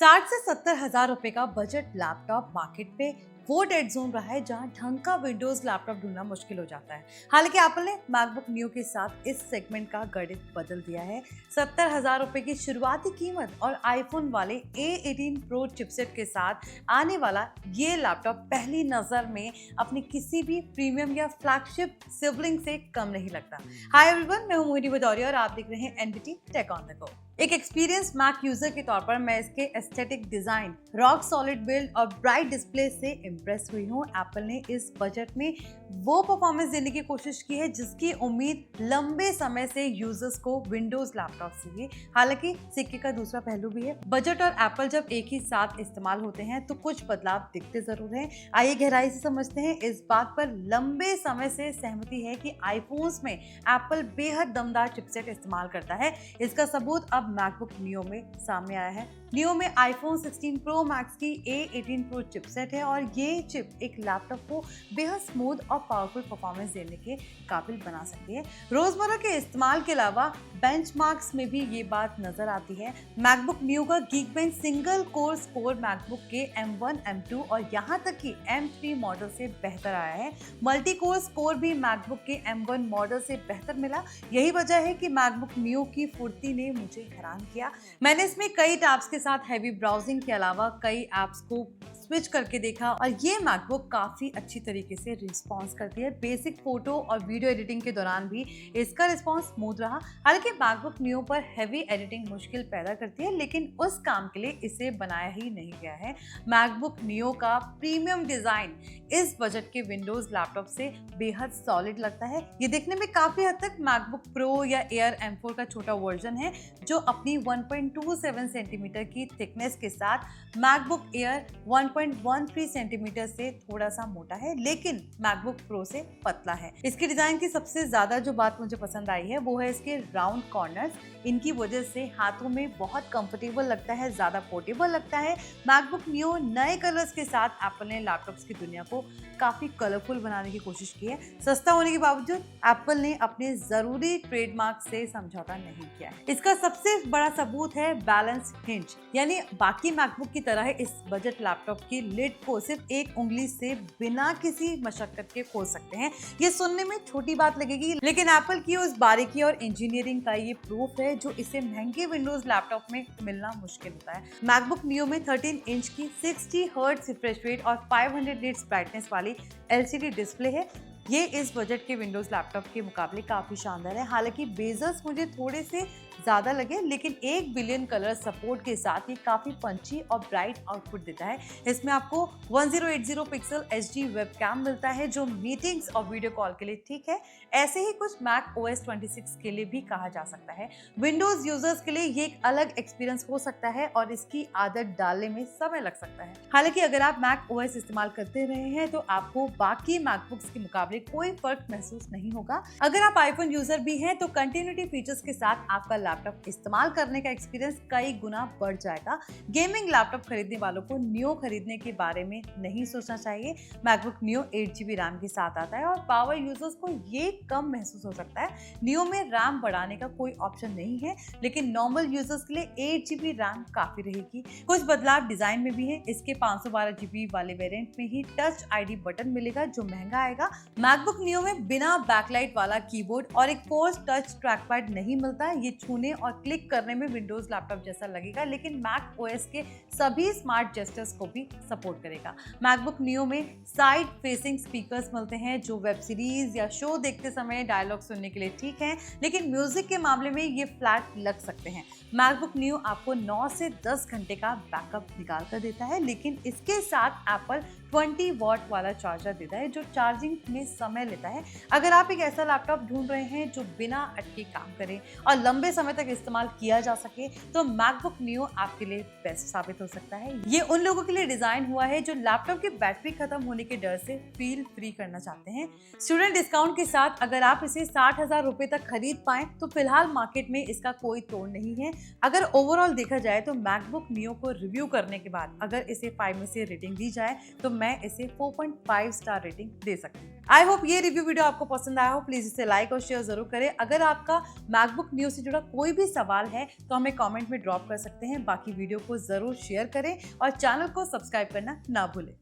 60 से 70 हजार रुपए का बजट लैपटॉप मार्केट पे वो डेड जोन रहा है जहां ढंग का विंडोज लैपटॉप ढूंढना मुश्किल हो जाता है। हालांकि एप्पल ने मैकबुक न्यू के साथ इस सेगमेंट का गणित बदल दिया है। 70 हजार रुपए की शुरुआती कीमत और आईफोन वाले A18 प्रो चिपसेट के साथ आने वाला ये लैपटॉप पहली नजर में अपनी किसी भी प्रीमियम या फ्लैगशिप सिबलिंग से कम नहीं लगता। हाय एवरीवन, मैं हूं मोहिनी भदौरिया और आप देख रहे हैं NBT tech on the go. एक एक्सपीरियंस मैक यूजर के तौर पर मैं इसके aesthetic design, rock solid build और ब्राइट डिस्प्ले से इम्प्रेस हुई हूँ। एप्पल ने इस बजट में वो परफॉर्मेंस देने की कोशिश की है जिसकी उम्मीद लंबे समय से यूजर्स को विंडोज लैपटॉप से थी। हालांकि सिक्के का दूसरा पहलू भी है। बजट और एप्पल जब एक ही साथ इस्तेमाल होते हैं तो कुछ बदलाव दिखते जरूर हैं। आइए गहराई से समझते हैं। इस बात पर लंबे समय से सहमति है कि आईफोन्स में एप्पल बेहद दमदार चिपसेट इस्तेमाल करता है। इसका सबूत अब मैकबुक नियो में सामने आया है। नियो में आईफोन 16 प्रो मैक्स की A18 प्रो चिपसेट है और ये चिप एक लैपटॉप को बेहद स्मूथ और पावरफुल परफॉर्मेंस देने के काबिल बना सकती है। रोजमर्रा के इस्तेमाल के अलावा बेंचमार्क्स में भी ये बात नजर आती है। मैकबुक नियो का Geekbench single core score MacBook के M1, M2 और यहाँ तक कि M3 मॉडल से बेहतर आया है। मल्टी कोर स्कोर भी मैकबुक के M1 मॉडल से बेहतर मिला। यही वजह है कि मैकबुक नियो की फुर्ती ने मुझे हैरान किया। मैंने इसमें कई टैब्स के साथ हैवी ब्राउजिंग के अलावा कई ऐप्स को स्विच करके देखा और ये मैकबुक काफी अच्छी तरीके से रिस्पॉन्स करती है। बेसिक फोटो और वीडियो एडिटिंग के दौरान भी इसका रिस्पॉन्स स्मूथ रहा। हालांकि मैकबुक नियो पर हैवी एडिटिंग मुश्किल पैदा करती है, लेकिन उस काम के लिए इसे बनाया ही नहीं गया है। मैकबुक नियो का प्रीमियम डिजाइन इस बजट के विंडोज लैपटॉप से बेहद सॉलिड लगता है। ये देखने में काफी हद तक मैकबुक प्रो या एयर M4 का छोटा वर्जन है जो अपनी 1.27 सेंटीमीटर की थिकनेस के साथ मैकबुक एयर 1.13 सेंटीमीटर से थोड़ा सा मोटा है, लेकिन मैकबुक प्रो से पतला है। इसके डिजाइन की सबसे ज्यादा जो बात मुझे पसंद आई है वो है इसके राउंड कॉर्नर्स। इनकी वजह से हाथों में बहुत कंफर्टेबल लगता है, ज्यादा पोर्टेबल लगता है। मैकबुक नियो नए कलर्स के साथ एप्पल ने लैपटॉप्स की दुनिया को काफी कलरफुल बनाने की कोशिश की है। सस्ता होने के बावजूद एप्पल ने अपने जरूरी ट्रेडमार्क से समझौता नहीं किया है। इसका सबसे बड़ा सबूत है बैलेंस हिंज, यानी बाकी मैकबुक की तरह इस बजट लैपटॉप की लिड को सिर्फ एक उंगली से बिना किसी मशक्कत के खोल सकते हैं। ये सुनने में छोटी बात लगेगी, लेकिन एप्पल की उस बारीकी और इंजीनियरिंग का ये प्रूफ है जो इसे महंगे विंडोज लैपटॉप में मिलना मुश्किल होता है। मैकबुक नियो में 13 इंच की 60 हर्ट्ज रिफ्रेश रेट और 500 निट्स ब्राइटनेस वाली LCD डिस्प्ले है। ये इस बजट के विंडोज लैपटॉप के मुकाबले काफी शानदार है। हालांकि बेजल्स मुझे थोड़े से ज्यादा लगे, लेकिन 1 बिलियन कलर सपोर्ट के साथ ये काफी पंची और ब्राइट आउटपुट देता है। इसमें आपको 1080 पिक्सल HD वेबकैम मिलता है जो मीटिंग्स और वीडियो कॉल के लिए ठीक है। ऐसे ही कुछ मैक OS 26 के लिए भी कहा जा सकता है। विंडोज यूजर्स के लिए ये एक अलग एक्सपीरियंस हो सकता है और इसकी आदत डालने में समय लग सकता है। हालांकि अगर आप मैक OS इस्तेमाल करते रहे हैं तो आपको बाकी मैकबुक्स के मुकाबले कोई फर्क महसूस नहीं होगा। अगर आप आईफोन यूजर भी हैं तो कंटिन्यूटी फीचर्स के साथ आपका लैपटॉप इस्तेमाल करने का एक्सपीरियंस कई गुना बढ़ जाएगा। गेमिंग लैपटॉप खरीदने वालों को नियो खरीदने के बारे में नहीं सोचना चाहिए। मैकबुक नियो 8GB रैम के साथ आता है और पावर यूजर्स को ये कम महसूस हो सकता है। नियो में रैम बढ़ाने का कोई ऑप्शन नहीं है, लेकिन नॉर्मल यूजर्स के लिए 8GB रैम काफी रहेगी। कुछ बदलाव डिजाइन में भी है। इसके 512GB वाले वेरिएंट में ही टच ID बटन मिलेगा जो महंगा आएगा। मैकबुक नियो में बिना बैकलाइट वाला कीबोर्ड और एक फोर्स टच ट्रैकपैड नहीं मिलता है। ये छूने और क्लिक करने में विंडोज लैपटॉप जैसा लगेगा, लेकिन मैक OS के सभी स्मार्ट जेस्चर्स को भी सपोर्ट करेगा। मैकबुक नियो में साइड फेसिंग स्पीकर्स मिलते हैं जो वेब सीरीज या शो देखते समय डायलॉग सुनने के लिए ठीक है, लेकिन म्यूजिक के मामले में ये फ्लैट लग सकते हैं। मैकबुक नियो आपको 9 से 10 घंटे का बैकअप निकाल कर देता है, लेकिन इसके साथ एप्पल 20 वॉट वाला चार्जर देता है जो चार्जिंग में समय लेता है। अगर आप एक ऐसा लैपटॉप ढूंढ रहे हैं जो बिना अटके काम करे और लंबे समय तक इस्तेमाल किया जा सके तो मैकबुक नियो आपके लिए बेस्ट साबित हो सकता है। ये उन लोगों के लिए डिजाइन हुआ है जो लैपटॉप की बैटरी खत्म होने के डर से फील फ्री करना चाहते हैं। स्टूडेंट डिस्काउंट के साथ अगर आप इसे 60,000 रुपए तक खरीद पाए तो फिलहाल मार्केट में इसका कोई तोड़ नहीं है। अगर ओवरऑल देखा जाए तो मैकबुक नियो को रिव्यू करने के बाद अगर इसे 5 में से रेटिंग दी जाए तो मैं इसे 4.5 स्टार रेटिंग दे सकती हूँ। आई होप ये रिव्यू वीडियो आपको पसंद आया हो। प्लीज इसे लाइक और शेयर जरूर करें। अगर आपका मैकबुक न्यू से जुड़ा कोई भी सवाल है तो हमें कमेंट में ड्रॉप कर सकते हैं। बाकी वीडियो को जरूर शेयर करें और चैनल को सब्सक्राइब करना ना भूलें।